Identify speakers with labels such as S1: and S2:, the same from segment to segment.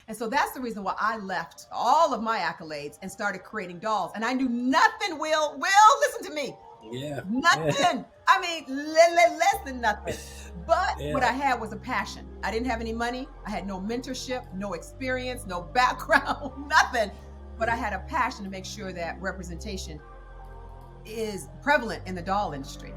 S1: And so that's the reason why I left all of my accolades and started creating dolls. And I knew nothing, Will, listen to me.
S2: Yeah, yeah,
S1: Nothing. I mean, less than nothing. But what
S2: yeah.
S1: I had was a passion. I didn't have any money. I had no mentorship, no experience, no background, nothing. But I had a passion to make sure that representation is prevalent in the doll industry.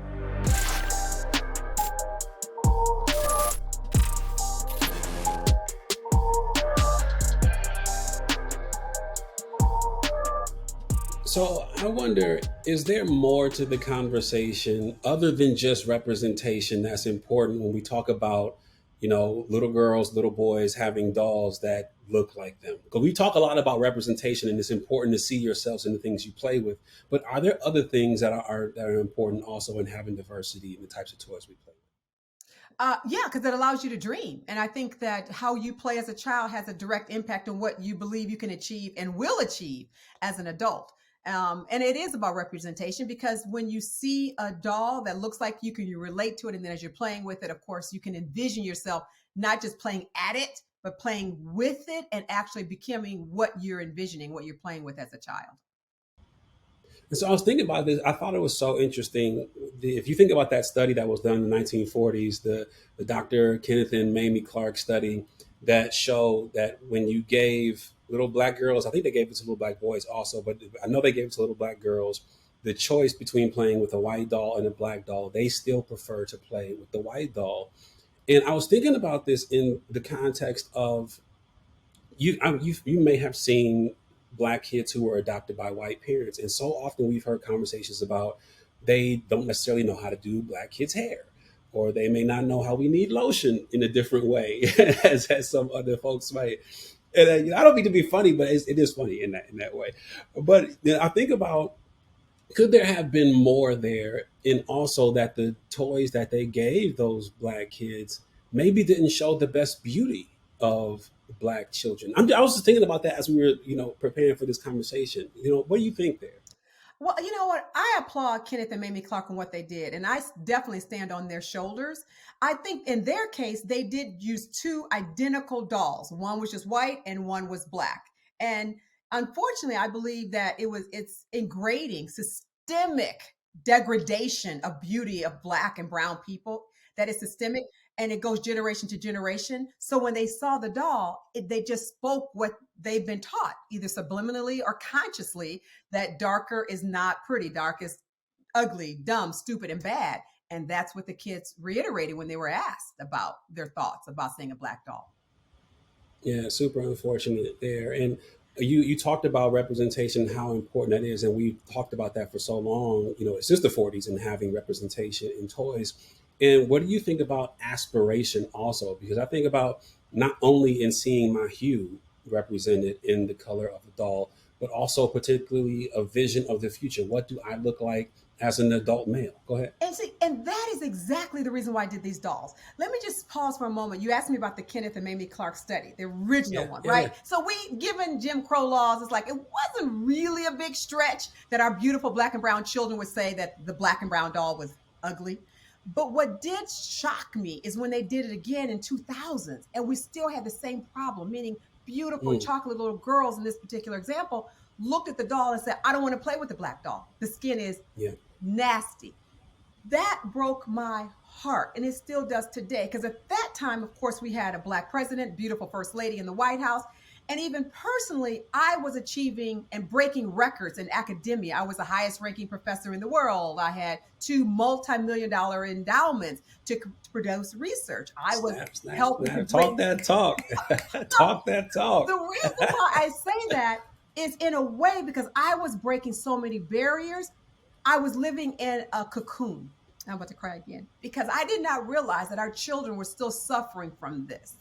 S2: So I wonder, is there more to the conversation other than just representation that's important when we talk about, little girls, little boys having dolls that look like them? Because we talk a lot about representation, and it's important to see yourselves in the things you play with. But are there other things that are important also in having diversity in the types of toys we play
S1: Yeah, because it allows you to dream. And I think that how you play as a child has a direct impact on what you believe you can achieve and will achieve as an adult. And it is about representation because when you see a doll that looks like you relate to it. And then as you're playing with it, of course, you can envision yourself not just playing at it, but playing with it and actually becoming what you're envisioning, what you're playing with as a child.
S2: And so I was thinking about this. I thought it was so interesting. If you think about that study that was done in the 1940s, the Dr. Kenneth and Mamie Clark study that showed that when you gave little black girls, I think they gave it to little black boys also, but I know they gave it to little black girls, the choice between playing with a white doll and a black doll, they still prefer to play with the white doll. And I was thinking about this in the context of you may have seen black kids who were adopted by white parents, and so often we've heard conversations about they don't necessarily know how to do black kids' hair, or they may not know how we need lotion in a different way as some other folks might. And I don't mean to be funny, but it is funny in that way. But I think about, could there have been more there, and also that the toys that they gave those black kids maybe didn't show the best beauty of black children. I was just thinking about that as we were, preparing for this conversation. What do you think there?
S1: Well, you know what? I applaud Kenneth and Mamie Clark on what they did, and definitely stand on their shoulders. I think in their case, they did use two identical dolls. One was just white, and one was black. And unfortunately, I believe that it's ingrading systemic degradation of beauty of black and brown people. That is systemic, and it goes generation to generation. So when they saw the doll, they just spoke what they've been taught, either subliminally or consciously, that darker is not pretty, dark is ugly, dumb, stupid, and bad. And that's what the kids reiterated when they were asked about their thoughts about seeing a black doll.
S2: Yeah, super unfortunate there. And you talked about representation, how important that is, and we've talked about that for so long, since the 40s, and having representation in toys. And what do you think about aspiration also? Because I think about not only in seeing my hue represented in the color of a doll, but also particularly a vision of the future. What do I look like as an adult male? Go ahead.
S1: And see, and that is exactly the reason why I did these dolls. Let me just pause for a moment. You asked me about the Kenneth and Mamie Clark study, the original
S2: Yeah,
S1: one,
S2: yeah, yeah.
S1: right? So given Jim Crow laws, it's like it wasn't really a big stretch that our beautiful black and brown children would say that the black and brown doll was ugly. But what did shock me is when they did it again in 2000s, and we still had the same problem, meaning beautiful
S2: Mm,
S1: chocolate little girls in this particular example looked at the doll and said, I don't want to play with the black doll. The skin is
S2: yeah.
S1: nasty. That broke my heart, and it still does today. Because at that time, of course, we had a black president, beautiful first lady in the White House. And even personally, I was achieving and breaking records in academia. I was the highest ranking professor in the world. I had two multi-million dollar endowments to produce research. I was
S2: Snap, snap,
S1: helping to
S2: snap. Talk
S1: bring
S2: that talk. Talk that talk.
S1: the reason why I say that is in a way because I was breaking so many barriers. I was living in a cocoon. I'm about to cry again because I did not realize that our children were still suffering from this.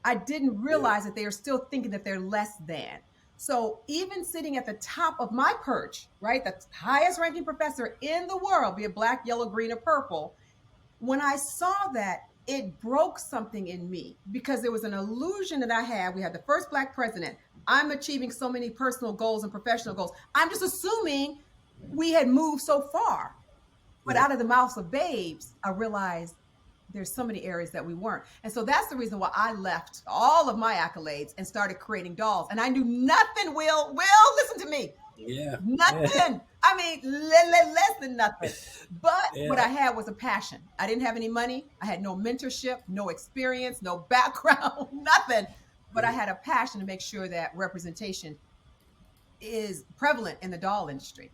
S1: I didn't
S2: Yeah.
S1: realize that they are still thinking that they're less than. So even sitting at the top of my perch, right, the highest ranking professor in the world, be it black, yellow, green, or purple, when I saw that, it broke something in me because there was an illusion that I had. We had the first black president. I'm achieving so many personal goals and professional goals. I'm just assuming we had moved so far. But
S2: Yeah.
S1: out of the mouths of babes, I realized there's so many areas that we weren't. And so that's the reason why I left all of my accolades and started creating dolls. And I knew nothing, Will, listen to me.
S2: Yeah, yeah,
S1: Nothing. I mean, less than nothing. But what
S2: yeah.
S1: I had was a passion. I didn't have any money. I had no mentorship, no experience, no background, nothing. But I had a passion to make sure that representation is prevalent in the doll industry.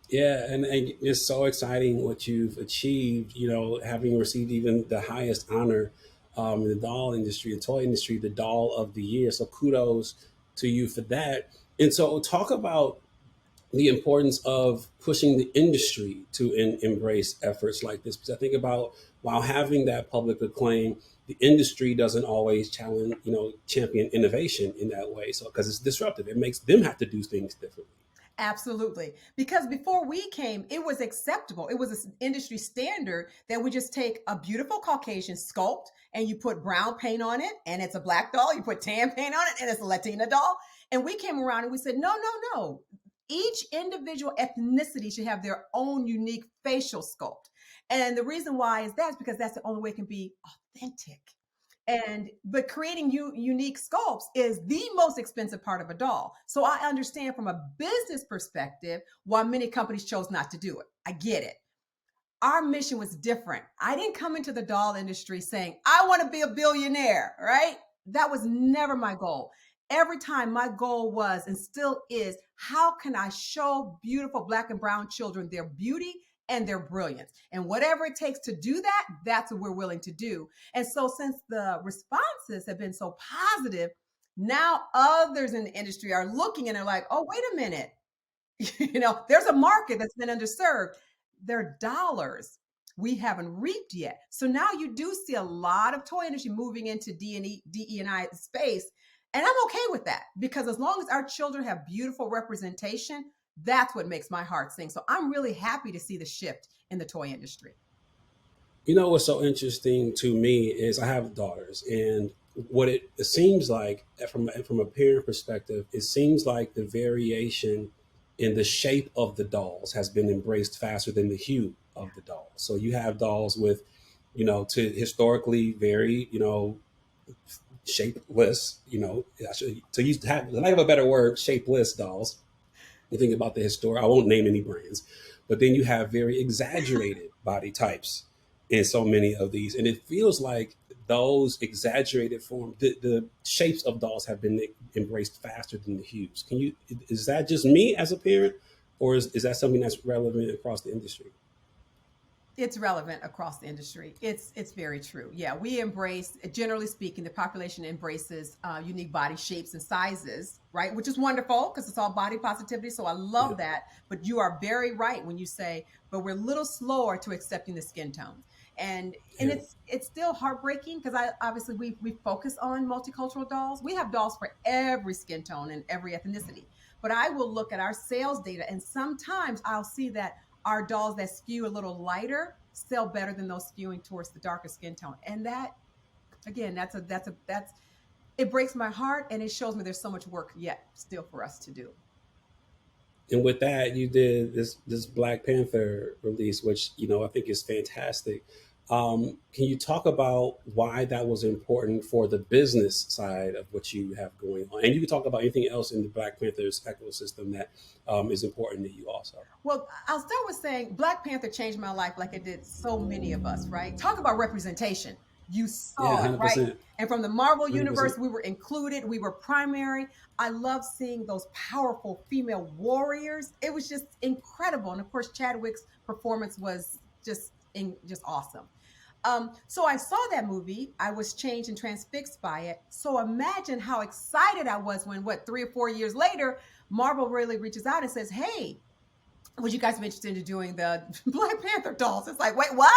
S2: Yeah, and it's so exciting what you've achieved. Having received even the highest honor in the doll industry, the toy industry, the doll of the year. So kudos to you for that. And so, talk about the importance of pushing the industry to embrace efforts like this. Because I think about, while having that public acclaim, the industry doesn't always champion innovation in that way. So because it's disruptive, it makes them have to do things differently.
S1: Absolutely. Because before we came, it was acceptable. It was an industry standard that we just take a beautiful Caucasian sculpt and you put brown paint on it and it's a black doll. You put tan paint on it and it's a Latina doll. And we came around and we said, no, no, no. Each individual ethnicity should have their own unique facial sculpt. And the reason why is that's because that's the only way it can be authentic. And but creating unique sculpts is the most expensive part of a doll. So I understand from a business perspective why many companies chose not to do it. I get it. Our mission was different. I didn't come into the doll industry saying, I want to be a billionaire, right? That was never my goal. Every time my goal was and still is, how can I show beautiful Black and brown children their beauty and their brilliance? And whatever it takes to do that, that's what we're willing to do. And so, since the responses have been so positive, now others in the industry are looking and they're like, oh, wait a minute. There's a market that's been underserved. They're dollars we haven't reaped yet. So now you do see a lot of toy industry moving into DE&I space. And I'm okay with that because as long as our children have beautiful representation, that's what makes my heart sing. So I'm really happy to see the shift in the toy industry.
S2: What's so interesting to me is I have daughters, and what it seems like from a parent perspective, it seems like the variation in the shape of the dolls has been embraced faster than the hue of the dolls. So you have dolls with, to historically very, shapeless, to use to have, lack of a better word, shapeless dolls. You think about the historic, I won't name any brands, but then you have very exaggerated body types in so many of these. And it feels like those exaggerated form, the shapes of dolls have been embraced faster than the hues. Is that just me as a parent, or is that something that's relevant across the industry?
S1: It's relevant across the industry. It's very true. Yeah, we embrace, generally speaking, the population embraces unique body shapes and sizes, right? Which is wonderful because it's all body positivity. So I
S2: Yeah.
S1: love that. But you are very right when you say, but we're a little slower to accepting the skin tones. And
S2: Yeah.
S1: it's still heartbreaking because I obviously we focus on multicultural dolls. We have dolls for every skin tone and every ethnicity. But I will look at our sales data and sometimes I'll see that our dolls that skew a little lighter sell better than those skewing towards the darker skin tone. And that, again, that's it breaks my heart and it shows me there's so much work yet still for us to do.
S2: And with that, you did this Black Panther release, which I think is fantastic. Can you talk about why that was important for the business side of what you have going on? And you can talk about anything else in the Black Panther's ecosystem that is important to you also.
S1: Well, I'll start with saying Black Panther changed my life like it did so many of us, right? Talk about representation. You
S2: Yeah,
S1: saw it,
S2: hundred
S1: right?
S2: percent,
S1: And from the Marvel
S2: 100%.
S1: universe, we were included, we were primary. I love seeing those powerful female warriors. It was just incredible. And of course, Chadwick's performance was just awesome. So I saw that movie. I was changed and transfixed by it. So imagine how excited I was when, what, 3 or 4 years later, Marvel really reaches out and says, "Hey, would you guys be interested in doing the Black Panther dolls?" It's like, wait, what?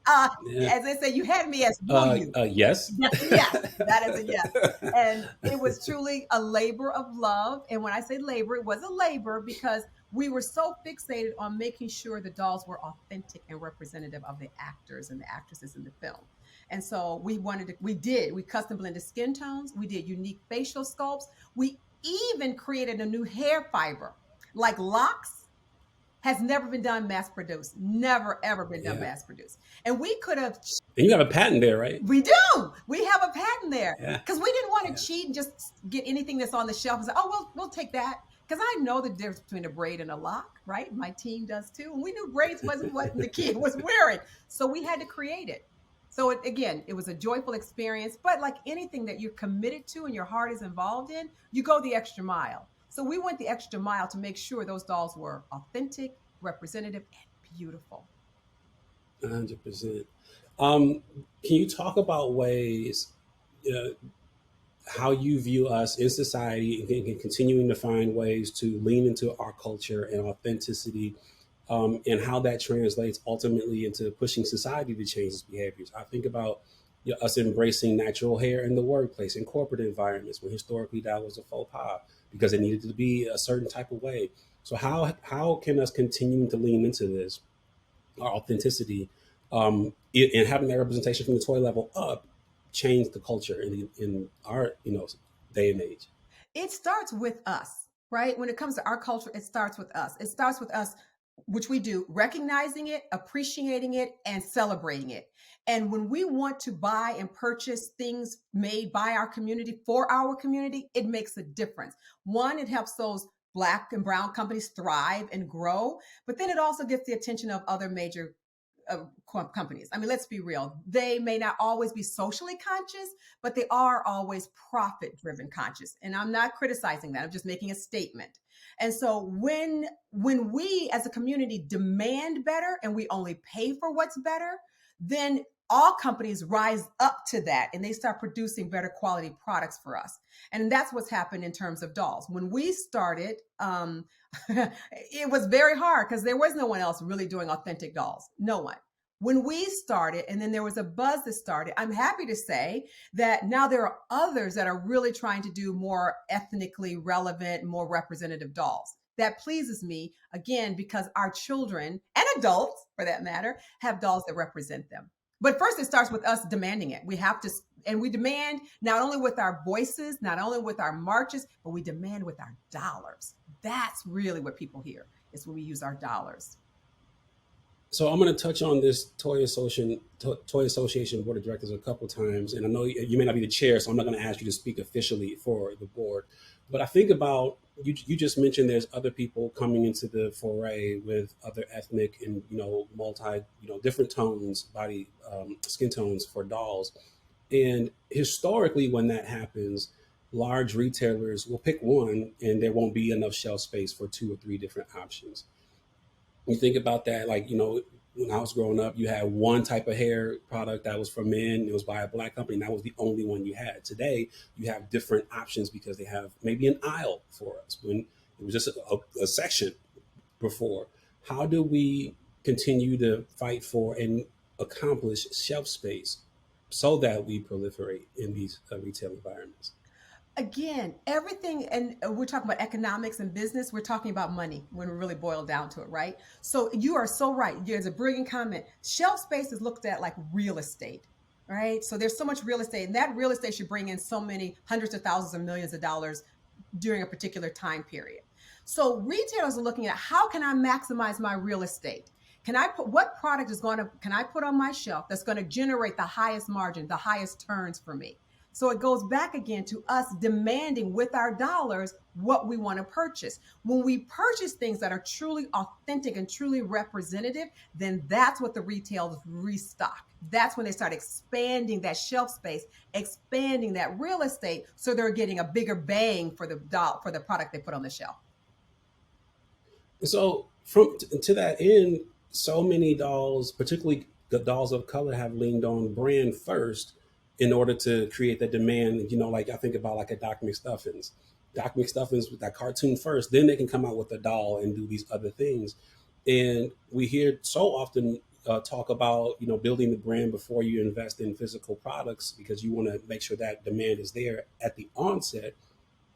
S1: uh,
S2: Yeah.
S1: as they say, you had me as will you?
S2: Yes.
S1: That's a yes. That is a yes. And it was truly a labor of love. And when I say labor, it was a labor because we were so fixated on making sure the dolls were authentic and representative of the actors and the actresses in the film. And so we custom blended skin tones, we did unique facial sculpts, we even created a new hair fiber like locks. Has never been done mass produced. Never, ever been done
S2: Yeah.
S1: mass produced. And we could have,
S2: And you have a patent there, right?
S1: we do. We have a patent there
S2: Yeah.
S1: because we didn't want
S2: Yeah.
S1: to cheat and just get anything that's on the shelf and say, oh, we'll take that. Because I know the difference between a braid and a lock, right? My team does too. And we knew braids wasn't what the kid was wearing. So we had to create it. So again, it was a joyful experience, but like anything that you're committed to and your heart is involved in, you go the extra mile. So we went the extra mile to make sure those dolls were authentic, representative, and beautiful.
S2: 100%. Um, can you talk about ways, uh, how you view us in society, and continuing to find ways to lean into our culture and authenticity, and how that translates ultimately into pushing society to change its behaviors? I think about, us embracing natural hair in the workplace, in corporate environments, when historically that was a faux pas because it needed to be a certain type of way. So how can us continuing to lean into this, our authenticity, and having that representation from the toy level up, change the culture in our day and age?
S1: It starts with us, right? When it comes to our culture, it starts with us. It starts with us, which we do, recognizing it, appreciating it, and celebrating it. And when we want to buy and purchase things made by our community for our community, it makes a difference. One, it helps those Black and brown companies thrive and grow, but then it also gets the attention of other major companies. I mean, let's be real. They may not always be socially conscious, but they are always profit driven conscious. And I'm not criticizing that. I'm just making a statement. And so when we as a community demand better and we only pay for what's better, then all companies rise up to that and they start producing better quality products for us. And that's what's happened in terms of dolls. When we started, it was very hard because there was no one else really doing authentic dolls. No one. When we started, and then there was a buzz that started, I'm happy to say that now there are others that are really trying to do more ethnically relevant, more representative dolls. That pleases me, again, because our children and adults, for that matter, have dolls that represent them. But first, it starts with us demanding it. We have to, and we demand not only with our voices, not only with our marches, but we demand with our dollars. That's really what people hear is when we use our dollars.
S2: So I'm going to touch on this Toy Association Board of Directors a couple times, and I know you may not be the chair, so I'm not going to ask you to speak officially for the board. But I think about you. You just mentioned there's other people coming into the foray with other ethnic and multi different tones, body skin tones for dolls, and historically when that happens, large retailers will pick one, and there won't be enough shelf space for two or three different options. You think about that, like, when I was growing up, you had one type of hair product that was for men. It was by a Black company. And that was the only one you had. Today, you have different options because they have maybe an aisle for us when it was just a section before. How do we continue to fight for and accomplish shelf space so that we proliferate in these retail environments?
S1: Again, everything, and we're talking about economics and business, we're talking about money when we really boil down to it, right? So you are so right. There's a brilliant comment. Shelf space is looked at like real estate, right? So there's so much real estate, and that real estate should bring in so many hundreds of thousands of millions of dollars during a particular time period. So retailers are looking at how can I maximize my real estate? Can I put what product is going to can I put on my shelf that's going to generate the highest margin, the highest turns for me? So it goes back again to us demanding with our dollars what we want to purchase. When we purchase things that are truly authentic and truly representative, then that's what the retailers restock. That's when they start expanding that shelf space, expanding that real estate, so they're getting a bigger bang for the for the product they put on the shelf.
S2: So from to that end, so many dolls, particularly the dolls of color, have leaned on brand first in order to create that demand. Like I think about like a Doc McStuffins. Doc McStuffins with that cartoon first, then they can come out with a doll and do these other things. And we hear so often talk about building the brand before you invest in physical products because you want to make sure that demand is there at the onset.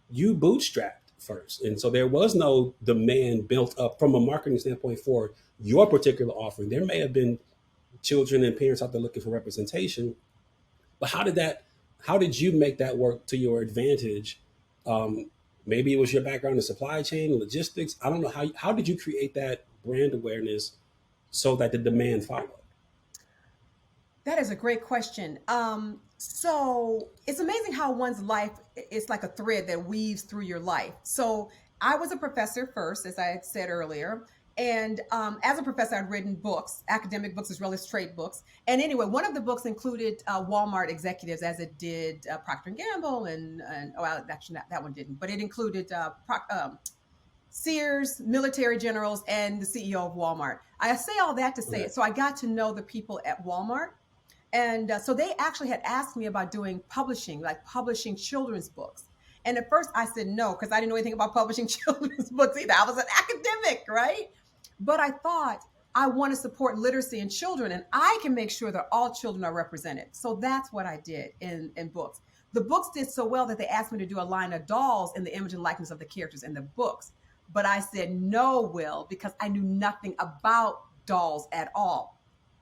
S2: You bootstrapped first. And so there was no demand built up from a marketing standpoint for your particular offering. There may have been children and parents out there looking for representation, but how did you make that work to your advantage? Maybe it was your background in supply chain, logistics. I don't know. How did you create that brand awareness so that the demand followed?
S1: That is a great question. So it's amazing how one's life is like a thread that weaves through your life. So I was a professor first, as I had said earlier. And as a professor, I'd written books, academic books as well as trade books. And anyway, one of the books included Walmart executives, as it did Procter and Gamble, and oh, well, actually that one didn't, but it included Sears, military generals, and the CEO of Walmart. I say all that to say
S2: Right.
S1: it. So I got to know the people at Walmart, and so they actually had asked me about doing publishing, like publishing children's books. And at first I said no, because I didn't know anything about publishing children's books either. I was an academic, right? But I thought I want to support literacy in children, and I can make sure that all children are represented. So that's what I did in books. The books did so well that they asked me to do a line of dolls in the image and likeness of the characters in the books. But I said no, Will, because I knew nothing about dolls at all.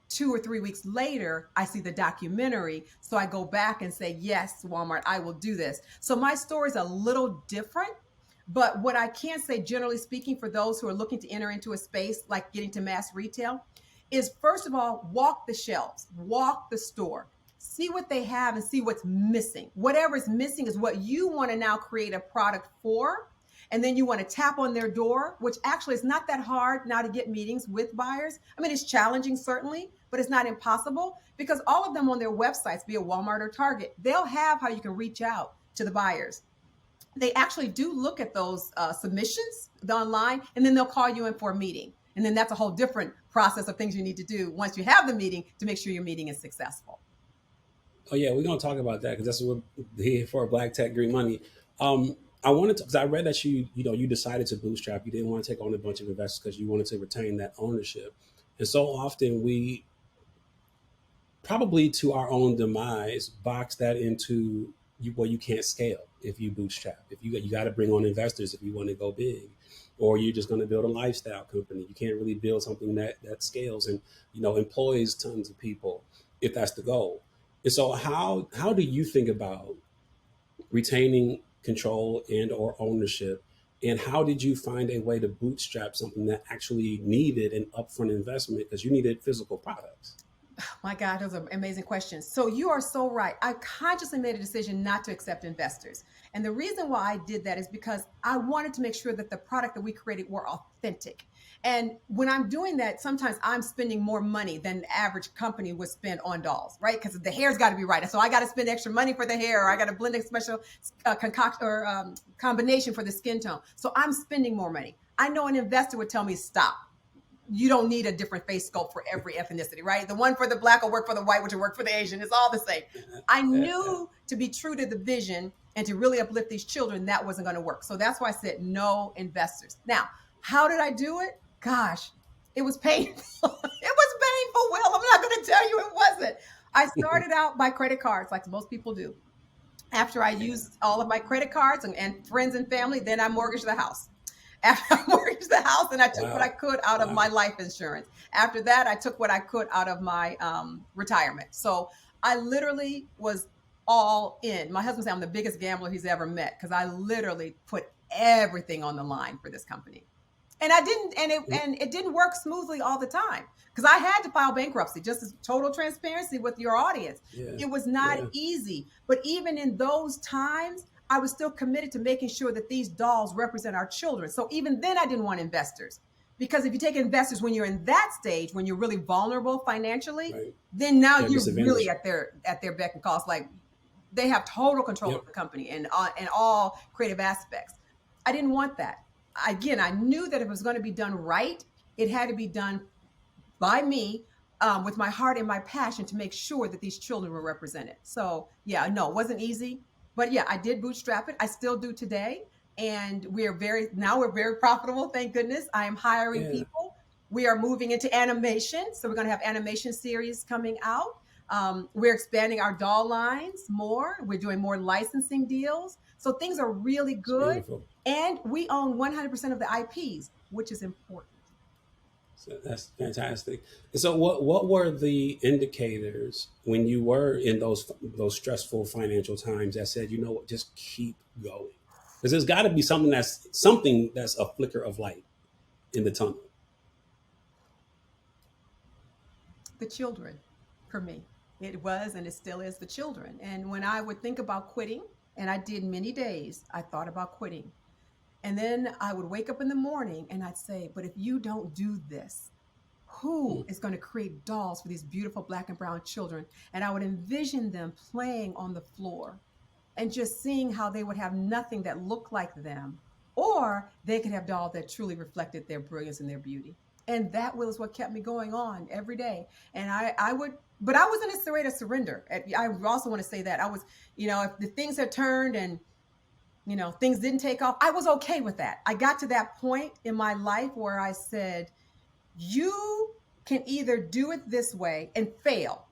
S1: 2 or 3 weeks later, I see the documentary. So I go back and say, yes, Walmart, I will do this. So my story is a little different. But what I can say, generally speaking, for those who are looking to enter into a space like getting to mass retail, is first of all, walk the shelves, walk the store, see what they have and see what's missing. Whatever is missing is what you want to now create a product for. And then you want to tap on their door, which actually is not that hard now to get meetings with buyers. I mean, it's challenging, certainly, but it's not impossible because all of them on their websites, be it Walmart or Target, they'll have how you can reach out to the buyers. They actually do look at those submissions online, and then they'll call you in for a meeting. And then that's a whole different process of things you need to do once you have the meeting to make sure your meeting is successful.
S2: Oh yeah, we're gonna talk about that because that's what here for Black Tech Green Money. I wanted to because I read that you decided to bootstrap. You didn't want to take on a bunch of investors because you wanted to retain that ownership. And so often we probably to our own demise box that into you can't scale if you bootstrap. If you got to bring on investors if you want to go big, or you're just going to build a lifestyle company. You can't really build something that scales and employs tons of people if that's the goal. And so how do you think about retaining control and or ownership, and how did you find a way to bootstrap something that actually needed an upfront investment because you needed physical products?
S1: My God, those are amazing questions. So you are so right. I consciously made a decision not to accept investors. And the reason why I did that is because I wanted to make sure that the product that we created were authentic. And when I'm doing that, sometimes I'm spending more money than the average company would spend on dolls, right? Because the hair's got to be right. So I got to spend extra money for the hair, or I got to blend a special concoction or combination for the skin tone. So I'm spending more money. I know an investor would tell me, stop, you don't need a different face sculpt for every ethnicity, right? The one for the black will work for the white, which will work for the Asian. It's all the same. I knew to be true to the vision and to really uplift these children, that wasn't going to work. So that's why I said no investors. Now, how did I do it? Gosh, it was painful. It was painful, Will. I'm not going to tell you it wasn't. I started out by credit cards, like most people do. After I used all of my credit cards and friends and family, then I mortgaged the house. After I mortgaged the house, and I took what I
S2: Wow.
S1: could out of my
S2: Wow.
S1: life insurance. After that, I took what I could out of my retirement. So I literally was all in. My husband said I'm the biggest gambler he's ever met because I literally put everything on the line for this company. And I didn't, and it didn't work smoothly all the time because I had to file bankruptcy. Just as total transparency with your audience,
S2: Yeah.
S1: it was not
S2: Yeah.
S1: easy. But even in those times, I was still committed to making sure that these dolls represent our children. So even then, I didn't want investors because if you take investors when you're in that stage, when you're really vulnerable financially,
S2: Right.
S1: then now
S2: They're
S1: you're really
S2: disadvantaged.
S1: at their beck and call. It's like they have total control of
S2: Yep.
S1: the company and all creative aspects. I didn't want that. Again, I knew that if it was going to be done right, it had to be done by me with my heart and my passion to make sure that these children were represented. So, yeah, no, it wasn't easy. But yeah, I did bootstrap it. I still do today. And we're very profitable. Thank goodness. I am hiring
S2: Yeah.
S1: people. We are moving into animation. So we're going to have animation series coming out. We're expanding our doll lines more. We're doing more licensing deals. So things are really
S2: It's
S1: good.
S2: beautiful.
S1: And we own 100% of the IPs, which is important.
S2: So that's fantastic. And so, what were the indicators when you were in those stressful financial times that said, you know what, just keep going? Because there's got to be something that's a flicker of light in the tunnel.
S1: The children for me. It was and it still is the children. And when I would think about quitting, and I did many days, I thought about quitting. And then I would wake up in the morning and I'd say, but if you don't do this, who
S2: Mm.
S1: is going to create dolls for these beautiful black and brown children? And I would envision them playing on the floor and just seeing how they would have nothing that looked like them, or they could have dolls that truly reflected their brilliance and their beauty. And that was what kept me going on every day. And I would, but I wasn't afraid to surrender. I also want to say that I was, if the things had turned and things didn't take off, I was okay with that. I got to that point in my life where I said, you can either do it this way and fail,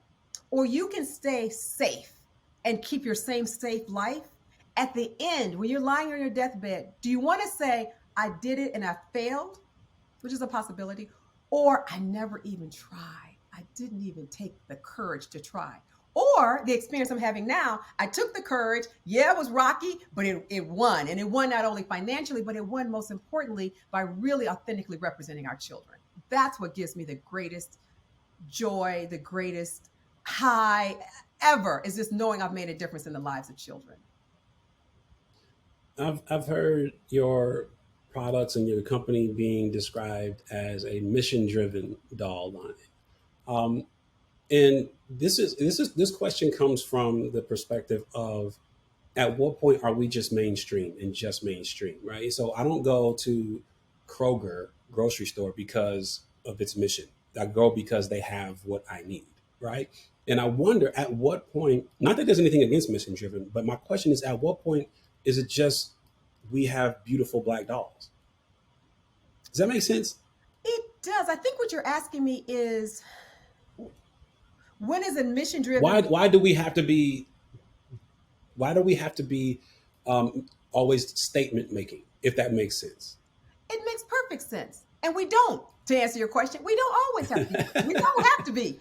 S1: or you can stay safe and keep your same safe life. At the end, when you're lying on your deathbed, do you want to say, I did it and I failed, which is a possibility, or I never even tried? I didn't even take the courage to try. Or the experience I'm having now, I took the courage. Yeah, it was rocky, but it won. And it won not only financially, but it won most importantly by really authentically representing our children. That's what gives me the greatest joy, the greatest high ever, is just knowing I've made a difference in the lives of children.
S2: I've heard your products and your company being described as a mission driven doll line. Um, and this question comes from the perspective of, at what point are we just mainstream and just mainstream, right? So I don't go to Kroger grocery store because of its mission. I go because they have what I need, right? And I wonder at what point, not that there's anything against mission driven, but my question is, at what point is it just we have beautiful black dolls? Does that make sense?
S1: It does. I think what you're asking me is, when is a mission driven?
S2: Why do we have to be why do we have to be always statement making, if that makes sense?
S1: It makes perfect sense. And we don't, to answer your question, we don't always have to be. We don't have to be.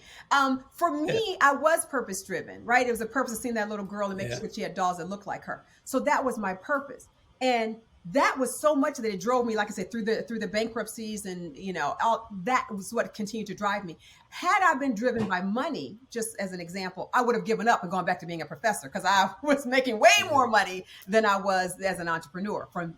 S1: For
S2: Yeah,
S1: me, I was purpose driven, right? It was a purpose of seeing that little girl and making
S2: yeah,
S1: sure she had dolls that looked like her. So that was my purpose. And that was so much that it drove me, like I said, through the bankruptcies, and all that was what continued to drive me. Had I been driven by money, just as an example, I would have given up and gone back to being a professor, because I was making way
S2: yeah,
S1: more money than I was as an entrepreneur from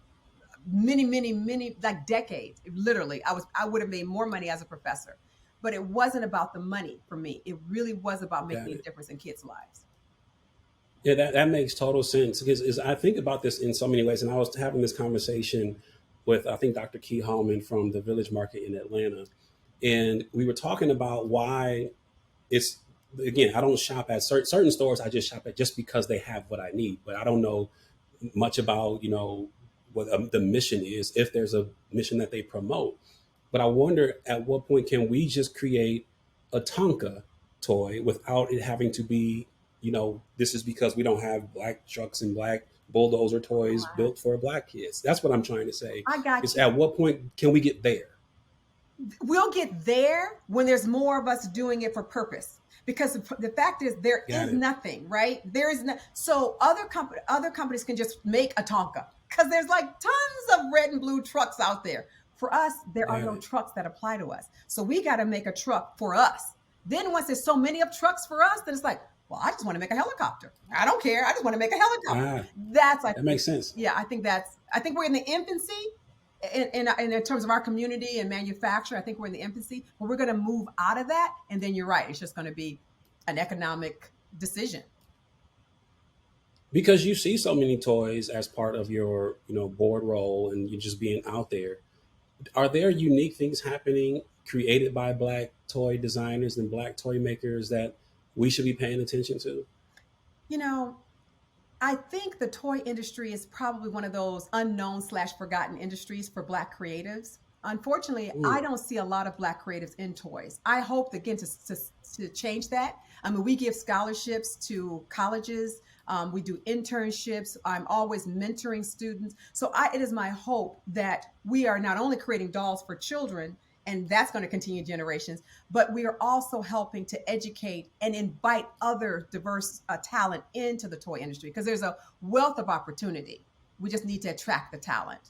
S1: many, like decades. Literally, I would have made more money as a professor. But it wasn't about the money for me. It really was about
S2: got
S1: making a
S2: it.
S1: difference in kids' lives.
S2: Yeah, that makes total sense, because I think about this in so many ways. And I was having this conversation with, I think, Dr. Key Hallman from the Village Market in Atlanta. And we were talking about why it's, again, I don't shop at certain stores. I just shop at just because they have what I need. But I don't know much about, what the mission is, if there's a mission that they promote. But I wonder, at what point can we just create a Tonka toy without it having to be, this is because we don't have black trucks and black bulldozer toys built for black kids. That's what I'm trying to say.
S1: I got
S2: Is,
S1: you.
S2: at what point can we get there?
S1: We'll get there when there's more of us doing it for purpose. Because the fact is, there
S2: Got
S1: is
S2: it.
S1: nothing, right? There is no, so other companies can just make a Tonka, because there's like tons of red and blue trucks out there. For us, there are
S2: Got
S1: no
S2: it.
S1: trucks that apply to us. So we got to make a truck for us. Then once there's so many of trucks for us, then it's like, well, I just want to make a helicopter. I don't care. I just want to make a helicopter.
S2: Ah,
S1: That's, I
S2: that
S1: think,
S2: makes sense.
S1: yeah, I think we're in the infancy in terms of our community and manufacture. I think we're in the infancy, but we're going to move out of that. And then you're right. It's just going to be an economic decision.
S2: Because you see so many toys as part of your, board role, and you just being out there. Are there unique things happening created by black toy designers and black toy makers that we should be paying attention to?
S1: You know, I think the toy industry is probably one of those unknown slash forgotten industries for Black creatives. Unfortunately, I
S2: Mm,
S1: don't see a lot of Black creatives in toys. I hope, again, to change that. I mean, we give scholarships to colleges, we do internships. I'm always mentoring students. So it is my hope that we are not only creating dolls for children, and that's going to continue generations, but we are also helping to educate and invite other diverse talent into the toy industry, because there's a wealth of opportunity. We just need to attract the talent.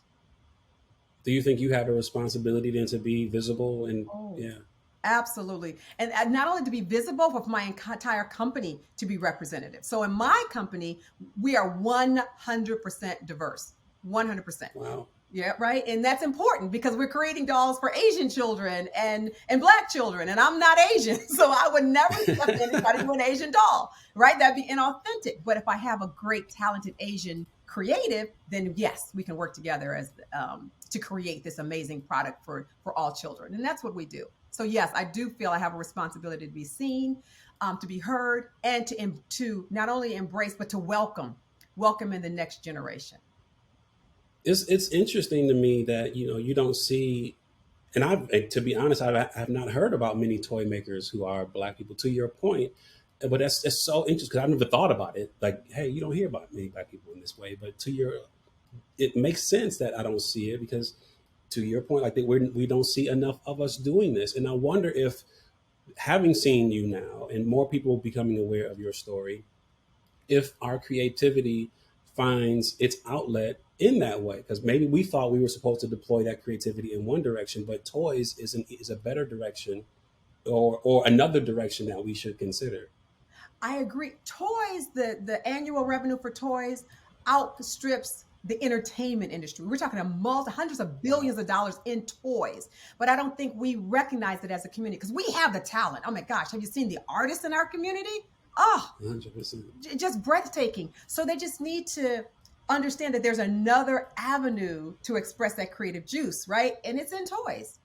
S2: do you think you have a responsibility then to be visible? And
S1: Oh,
S2: yeah,
S1: Absolutely. And not only to be visible, but for my entire company to be representative. So in my company, we are 100% diverse. 100%.
S2: Wow.
S1: Yeah, right. And that's important because we're creating dolls for Asian children and black children. And I'm not Asian. So I would never suck anybody to an Asian doll, right? That'd be inauthentic. But if I have a great, talented Asian creative, then yes, we can work together as to create this amazing product for all children. And that's what we do. So yes, I do feel I have a responsibility to be seen, to be heard, and to not only embrace but to welcome in the next generation.
S2: It's interesting to me that you don't see, and to be honest, I have not heard about many toy makers who are black people. To your point, but that's so interesting because I've never thought about it. Like, hey, you don't hear about many black people in this way, but it makes sense that I don't see it because, to your point, I think we don't see enough of us doing this, and I wonder if, having seen you now and more people becoming aware of your story, if our creativity finds its outlet in that way, because maybe we thought we were supposed to deploy that creativity in one direction, but toys is a better direction, or another direction that we should consider.
S1: I agree. Toys, the annual revenue for toys outstrips the entertainment industry. We're talking about hundreds of
S2: Wow.
S1: billions of dollars in toys, but I don't think we recognize it as a community because we have the talent. Oh my gosh, have you seen the artists in our community? Oh,
S2: 100%.
S1: just breathtaking. So they just need to understand that there's another avenue to express that creative juice, right? And it's in toys.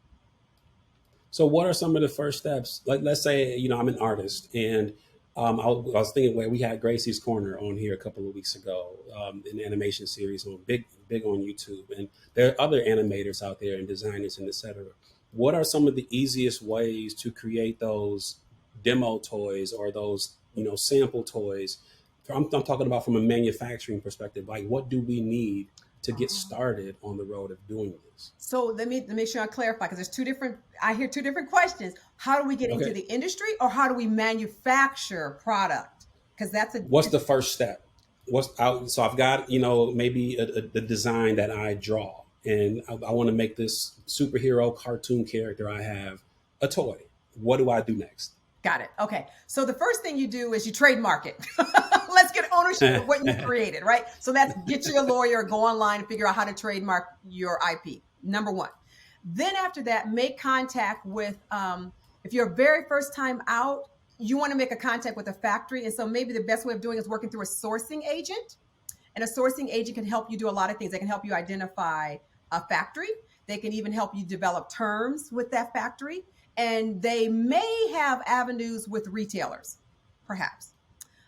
S2: So, what are some of the first steps? Like, let's say, I'm an artist, and I was thinking, where we had Gracie's Corner on here a couple of weeks ago, an animation series on big on YouTube, and there are other animators out there and designers and etc. What are some of the easiest ways to create those demo toys or those sample toys? I'm talking about from a manufacturing perspective. Like, what do we need to get started on the road of doing this?
S1: So let me make sure I clarify because there's two different. I hear two different questions. How do we get into
S2: Okay.
S1: the industry, or how do we manufacture product? Because that's a
S2: What's the first step? What's out? So I've got maybe the design that I draw, and I want to make this superhero cartoon character I have a toy. What do I do next?
S1: got it. Okay, so the first thing you do is you trademark it. Let's get ownership of what you created, right? So that's get you a lawyer, go online and figure out how to trademark your IP. Number one. Then after that, make contact with, if you're very first time out, you want to make a contact with a factory. And so maybe the best way of doing it is working through a sourcing agent. And a sourcing agent can help you do a lot of things. They can help you identify a factory. They can even help you develop terms with that factory. And they may have avenues with retailers, perhaps.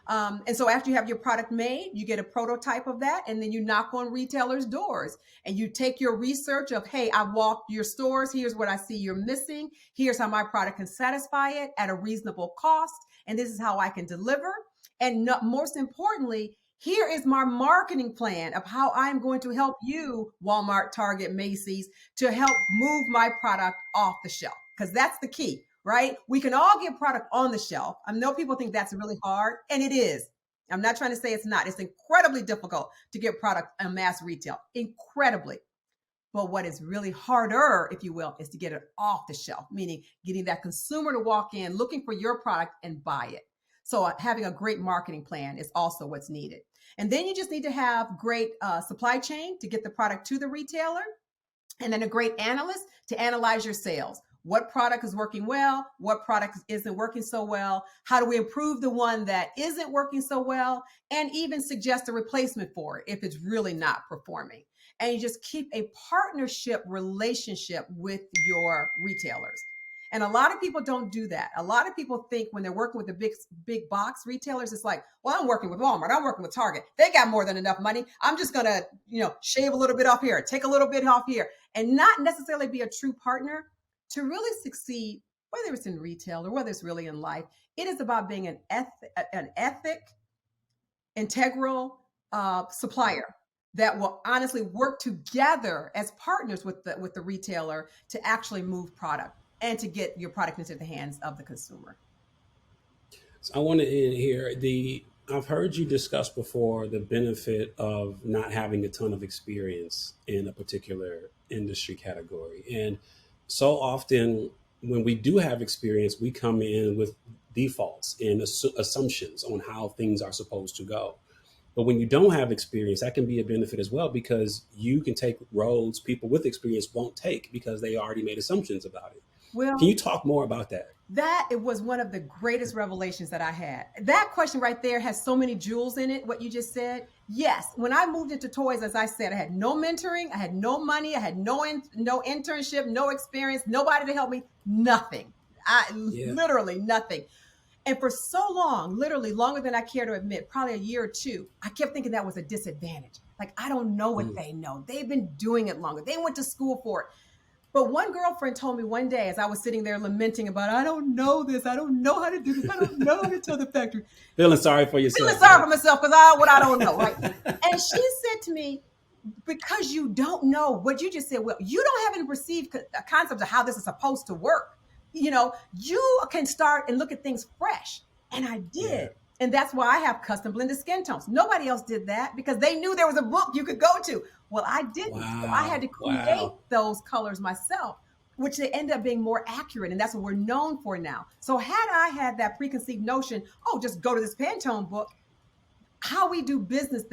S1: And so after you have your product made, you get a prototype of that, and then you knock on retailers' doors and you take your research of, hey, I walked your stores. Here's what I see you're missing. Here's how my product can satisfy it at a reasonable cost. And this is how I can deliver. And most importantly, here is my marketing plan of how I'm going to help you, Walmart, Target, Macy's, to help move my product off the shelf. Because that's the key, right? We can all get product on the shelf. I know people think that's really hard, and it is. I'm not trying to say it's not. It's incredibly difficult to get product in mass retail, incredibly. But what is really harder, if you will, is to get it off the shelf, meaning getting that consumer to walk in, looking for your product and buy it. So having a great marketing plan is also what's needed. And then you just need to have great supply chain to get the product to the retailer, and then a great analyst to analyze your sales. What product is working well? What product isn't working so well? How do we improve the one that isn't working so well? And even suggest a replacement for it if it's really not performing. And you just keep a partnership relationship with your retailers. And a lot of people don't do that. A lot of people think when they're working with the big box retailers, it's like, well, I'm working with Walmart, I'm working with Target. They got more than enough money. I'm just gonna, shave a little bit off here, take a little bit off here, and not necessarily be a true partner. To really succeed, whether it's in retail or whether it's really in life, it is about being an ethic, integral supplier that will honestly work together as partners with the retailer to actually move product and to get your product into the hands of the consumer.
S2: So I want to end here. I've heard you discuss before the benefit of not having a ton of experience in a particular industry category, and so often when we do have experience, we come in with defaults and assumptions on how things are supposed to go. But when you don't have experience, that can be a benefit as well, because you can take roads people with experience won't take because they already made assumptions about it. Can
S1: Well,
S2: you talk more about that?
S1: that it was one of the greatest revelations that I had. That question right there has so many jewels in it, what you just said. Yes, when I moved into toys, as I said, I had no mentoring, I had no money, I had no internship, no experience, nobody to help me, nothing. I
S2: Yeah.
S1: literally nothing. And for so long, literally longer than I care to admit, probably a year or two, I kept thinking that was a disadvantage. Like, I don't know what
S2: Mm.
S1: they know. They've been doing it longer. They went to school for it. But one girlfriend told me one day, as I was sitting there lamenting about, I don't know this, I don't know how to do this, I don't know how to tell the factory,
S2: Feeling sorry for
S1: feeling
S2: yourself,
S1: sorry
S2: right?
S1: for myself because I don't know, right? And she said to me, because you don't know what you just said, well, you don't have any perceived concept of how this is supposed to work. You can start and look at things fresh. And I
S2: Yeah.
S1: did. And that's why I have custom blended skin tones. Nobody else did that because they knew there was a book you could go to. Well, I didn't. So I had
S2: Wow.
S1: to create
S2: Wow.
S1: those colors myself, which they end up being more accurate. And that's what we're known for now. So had I had that preconceived notion, oh, just go to this Pantone book, how we do business,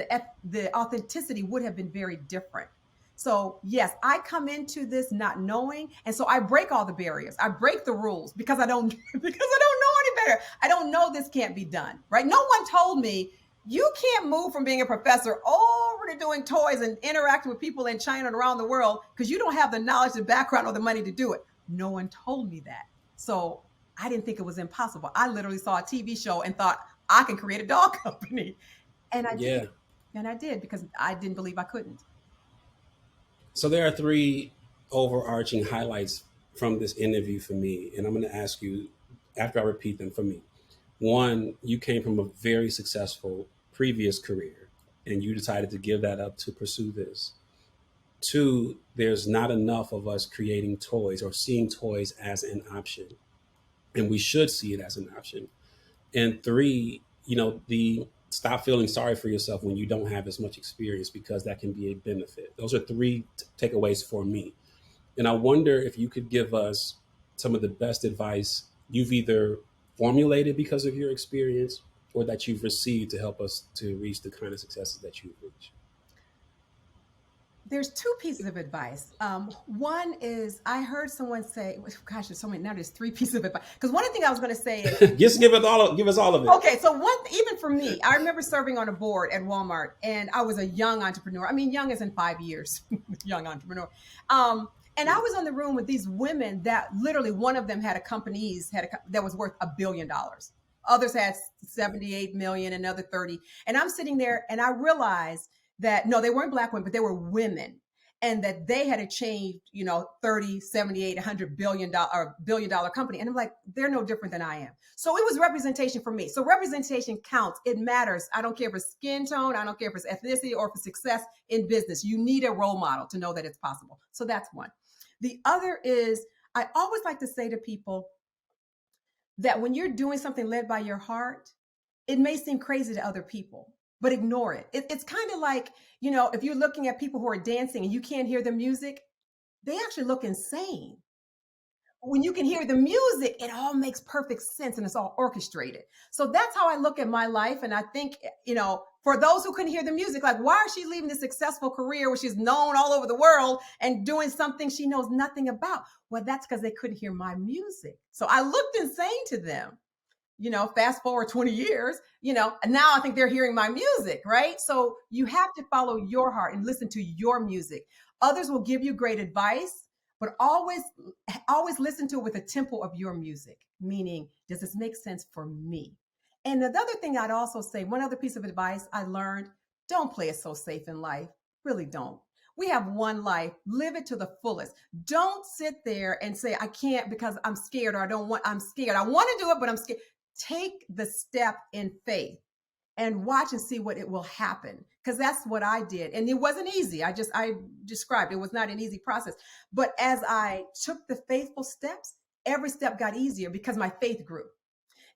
S1: the authenticity would have been very different. So yes, I come into this not knowing, and so I break all the barriers. I break the rules because I don't because I don't know any better. I don't know this can't be done, right? No one told me you can't move from being a professor over to doing toys and interacting with people in China and around the world because you don't have the knowledge, the background, or the money to do it. No one told me that. So I didn't think it was impossible. I literally saw a TV show and thought I can create a doll company. And I did.
S2: Yeah.
S1: And I did because I didn't believe I couldn't.
S2: So there are three overarching highlights from this interview for me, and I'm going to ask you after I repeat them for me. One, you came from a very successful previous career, and you decided to give that up to pursue this. Two, there's not enough of us creating toys or seeing toys as an option, and we should see it as an option. And three, the stop feeling sorry for yourself when you don't have as much experience, because that can be a benefit. Those are three takeaways for me. And I wonder if you could give us some of the best advice you've either formulated because of your experience or that you've received to help us to reach the kind of successes that you've reached.
S1: There's two pieces of advice. One is I heard someone say, gosh, there's so many, now there's three pieces of advice. Because one thing I was going to say is,
S2: Just give us all of it.
S1: okay, so even for me, I remember serving on a board at Walmart and I was a young entrepreneur. I mean, young as in 5 years, young entrepreneur. And I was on the room with these women that literally one of them had a company's that was worth $1 billion. Others had 78 million, another 30. And I'm sitting there and I realized that no, they weren't black women, but they were women. And that they had achieved, 30, 78, $100 billion company. And I'm like, they're no different than I am. So it was representation for me. So representation counts. It matters. I don't care if it's skin tone. I don't care if it's ethnicity or for success in business. You need a role model to know that it's possible. So that's one. The other is I always like to say to people that when you're doing something led by your heart, it may seem crazy to other people, but ignore it. It's kind of like, if you're looking at people who are dancing and you can't hear the music, they actually look insane. When you can hear the music, it all makes perfect sense and it's all orchestrated. So that's how I look at my life. And I think, for those who couldn't hear the music, like, why is she leaving this successful career where she's known all over the world and doing something she knows nothing about? Well, that's because they couldn't hear my music. So I looked insane to them. Fast forward 20 years, and now I think they're hearing my music, right? So you have to follow your heart and listen to your music. Others will give you great advice, but always listen to it with a tempo of your music, meaning, does this make sense for me? And the other thing I'd also say, one other piece of advice I learned, don't play it so safe in life. Really don't. We have one life. Live it to the fullest. Don't sit there and say, I can't because I'm scared, or I'm scared. I want to do it, but I'm scared. Take the step in faith and watch and see what it will happen. Because that's what I did. And it wasn't easy. I described it was not an easy process. But as I took the faithful steps, every step got easier because my faith grew.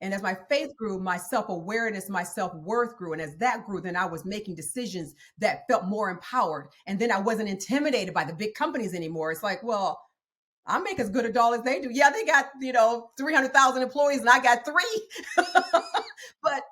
S1: And as my faith grew, my self-awareness, my self-worth grew. And as that grew, then I was making decisions that felt more empowered. And then I wasn't intimidated by the big companies anymore. It's like, well, I make as good a dollar as they do. Yeah, they got, 300,000 employees and I got three. But,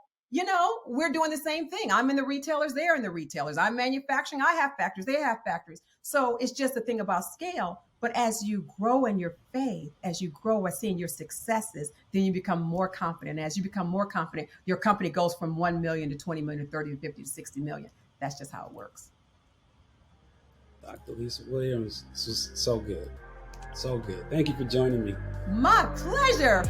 S1: we're doing the same thing. I'm in the retailers, they're in the retailers. I'm manufacturing, I have factories, they have factories. So it's just a thing about scale. But as you grow in your faith, as you grow at seeing your successes, then you become more confident. As you become more confident, your company goes from 1 million to 20 million to 30 to 50 to 60 million. That's just how it works.
S2: Dr. Lisa Williams, this was so good. So good. Thank you for joining me.
S1: My pleasure.